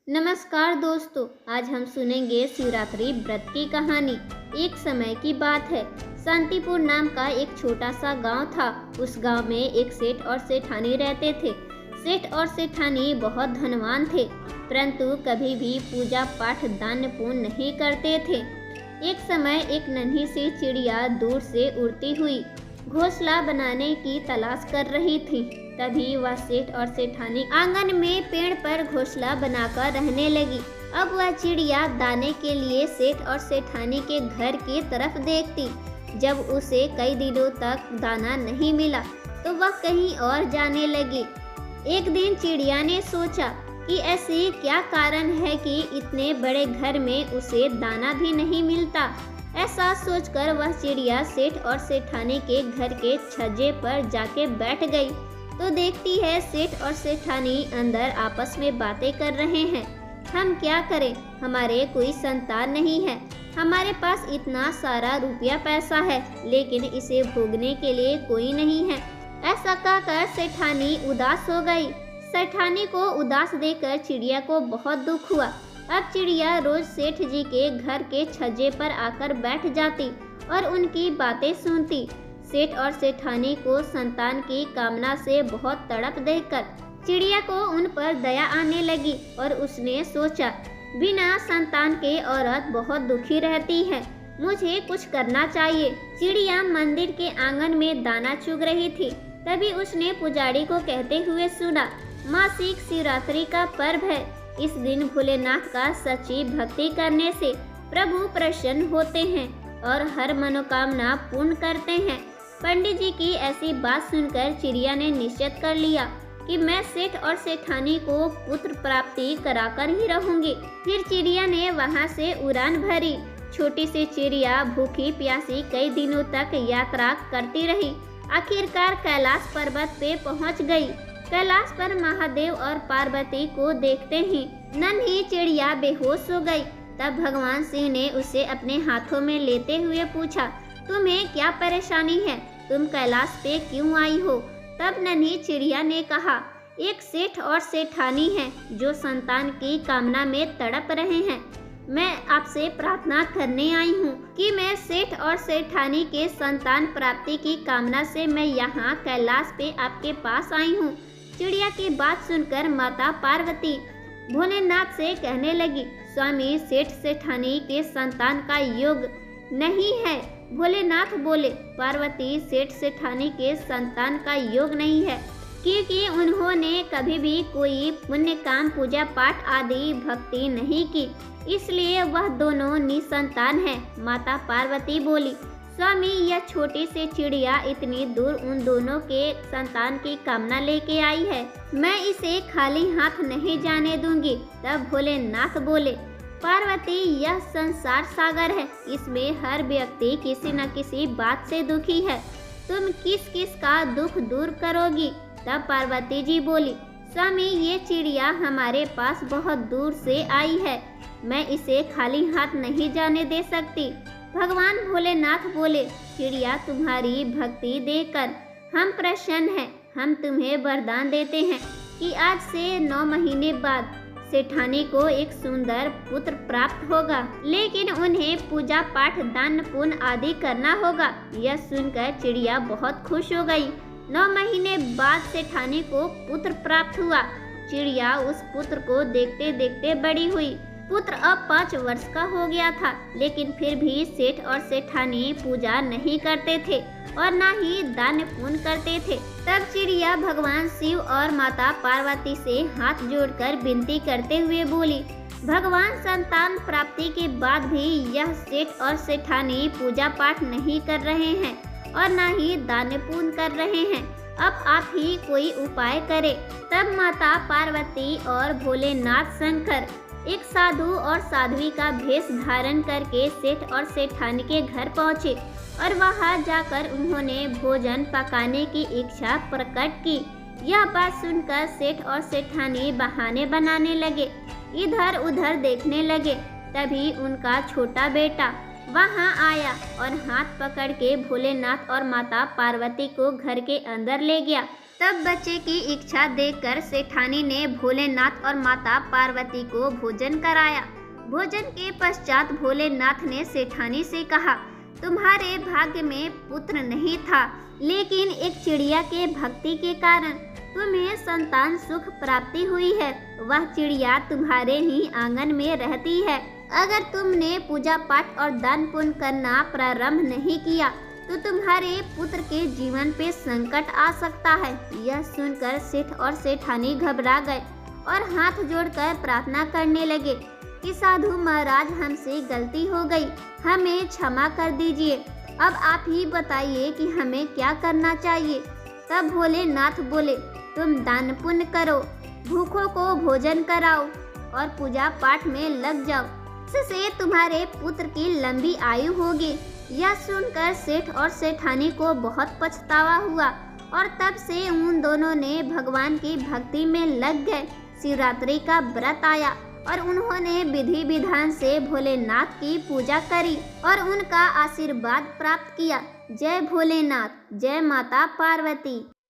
नमस्कार दोस्तों, आज हम सुनेंगे शिवरात्रि व्रत की कहानी। एक समय की बात है, शांतिपुर नाम का एक छोटा सा गांव था। उस गांव में एक सेठ और सेठानी रहते थे। सेठ और सेठानी बहुत धनवान थे, परंतु कभी भी पूजा पाठ दान पुण्य नहीं करते थे। एक समय एक नन्ही सी चिड़िया दूर से उड़ती हुई घोंसला बनाने की तलाश कर रही थी। तभी वह सेठ और सेठानी आंगन में पेड़ पर घोंसला बनाकर रहने लगी। अब वह चिड़िया दाने के लिए सेठ और सेठानी के घर की तरफ देखती। जब उसे कई दिनों तक दाना नहीं मिला तो वह कहीं और जाने लगी। एक दिन चिड़िया ने सोचा कि ऐसी क्या कारण है कि इतने बड़े घर में उसे दाना भी नहीं मिलता। ऐसा सोचकर वह चिड़िया सेठ और सेठानी के घर के छज्जे पर जाके बैठ गई तो देखती है सेठ और सेठानी अंदर आपस में बातें कर रहे हैं। हम क्या करें, हमारे कोई संतान नहीं है, हमारे पास इतना सारा रुपया पैसा है, लेकिन इसे भोगने के लिए कोई नहीं है। ऐसा कहकर सेठानी उदास हो गई। सेठानी को उदास देखकर चिड़िया को बहुत दुख हुआ। अब चिड़िया रोज सेठ जी के घर के छज्जे पर आकर बैठ जाती और उनकी बातें सुनती। सेठ और सेठानी को संतान की कामना से बहुत तड़प देखकर चिड़िया को उन पर दया आने लगी और उसने सोचा, बिना संतान के औरत बहुत दुखी रहती है, मुझे कुछ करना चाहिए। चिड़िया मंदिर के आंगन में दाना चुग रही थी। तभी उसने पुजारी को कहते हुए सुना, मासिक शिवरात्रि का पर्व है। इस दिन भोलेनाथ का सच्ची भक्ति करने से प्रभु प्रसन्न होते हैं और हर मनोकामना पूर्ण करते हैं। पंडित जी की ऐसी बात सुनकर चिड़िया ने निश्चय कर लिया कि मैं सेठ और सेठानी को पुत्र प्राप्ति कराकर ही रहूंगी। फिर चिड़िया ने वहां से उड़ान भरी। छोटी सी चिड़िया भूखी प्यासी कई दिनों तक यात्रा करती रही। आखिरकार कैलाश पर्वत पे पहुंच गई। कैलाश पर महादेव और पार्वती को देखते ही नन्ही चिड़िया बेहोश हो गई। तब भगवान शिव ने उसे अपने हाथों में लेते हुए पूछा, तुम्हें क्या परेशानी है, तुम कैलाश पे क्यों आई हो? तब नन्ही चिड़िया ने कहा, एक सेठ और सेठानी है जो संतान की कामना में तड़प रहे हैं। मैं आपसे प्रार्थना करने आई हूँ कि मैं सेठ और सेठानी के संतान प्राप्ति की कामना से मैं यहाँ कैलाश पे आपके पास आई हूँ। चिड़िया की बात सुनकर माता पार्वती भोलेनाथ से कहने लगी, स्वामी सेठ सेठानी के संतान का योग नहीं है। भोलेनाथ बोले, पार्वती सेठ सेठानी के संतान का योग नहीं है क्योंकि उन्होंने कभी भी कोई पुण्य काम पूजा पाठ आदि भक्ति नहीं की, इसलिए वह दोनों निसंतान हैं। माता पार्वती बोली, स्वामी यह छोटी सी चिड़िया इतनी दूर उन दोनों के संतान की कामना लेके आई है, मैं इसे खाली हाथ नहीं जाने दूंगी। तब भोलेनाथ बोले, पार्वती यह संसार सागर है, इसमें हर व्यक्ति किसी न किसी बात से दुखी है, तुम किस किस का दुख दूर करोगी? तब पार्वती जी बोली, स्वामी ये चिड़िया हमारे पास बहुत दूर से आई है, मैं इसे खाली हाथ नहीं जाने दे सकती। भगवान भोलेनाथ बोले, चिड़िया तुम्हारी भक्ति देखकर हम प्रसन्न हैं, हम तुम्हें वरदान देते हैं कि आज से 9 महीने बाद सेठानी को एक सुंदर पुत्र प्राप्त होगा, लेकिन उन्हें पूजा पाठ दान पुण्य आदि करना होगा। यह सुनकर चिड़िया बहुत खुश हो गई। 9 महीने बाद सेठानी को पुत्र प्राप्त हुआ। चिड़िया उस पुत्र को देखते देखते बड़ी हुई। पुत्र अब 5 वर्ष का हो गया था, लेकिन फिर भी सेठ और सेठानी पूजा नहीं करते थे और न ही दान पुण्य करते थे। तब चिड़िया भगवान शिव और माता पार्वती से हाथ जोड़कर विनती करते हुए बोली, भगवान संतान प्राप्ति के बाद भी यह सेठ और सेठानी पूजा पाठ नहीं कर रहे हैं और न ही दान पुण्य कर रहे हैं, अब आप ही कोई उपाय करें। तब माता पार्वती और भोलेनाथ शंकर एक साधु और साध्वी का भेष धारण करके सेठ और सेठानी के घर पहुँचे और वहां जाकर उन्होंने भोजन पकाने की इच्छा प्रकट की। यह बात सुनकर सेठ और सेठानी बहाने बनाने लगे, इधर उधर देखने लगे। तभी उनका छोटा बेटा वहां आया और हाथ पकड़ के भोलेनाथ और माता पार्वती को घर के अंदर ले गया तब बच्चे की इच्छा देखकर सेठानी ने भोलेनाथ और माता पार्वती को भोजन कराया। भोजन के पश्चात भोलेनाथ ने सेठानी से कहा, तुम्हारे भाग्य में पुत्र नहीं था, लेकिन एक चिड़िया के भक्ति के कारण तुम्हें संतान सुख प्राप्ति हुई है। वह चिड़िया तुम्हारे ही आंगन में रहती है। अगर तुमने पूजा पाठ और दान पुण्य करना प्रारंभ नहीं किया तो तुम्हारे पुत्र के जीवन पे संकट आ सकता है। यह सुनकर सेठ और सेठानी घबरा गए और हाथ जोड़कर प्रार्थना करने लगे कि साधु महाराज, हमसे गलती हो गई, हमें क्षमा कर दीजिए। अब आप ही बताइए कि हमें क्या करना चाहिए। तब भोलेनाथ बोले, तुम दान पुण्य करो, भूखों को भोजन कराओ और पूजा पाठ में लग जाओ। इससे तुम्हारे पुत्र की लंबी आयु होगी। यह सुनकर सेठ और सेठानी को बहुत पछतावा हुआ और तब से उन दोनों ने भगवान की भक्ति में लग गए। शिवरात्रि का व्रत आया और उन्होंने विधि विधान से भोलेनाथ की पूजा करी और उनका आशीर्वाद प्राप्त किया। जय भोलेनाथ, जय माता पार्वती।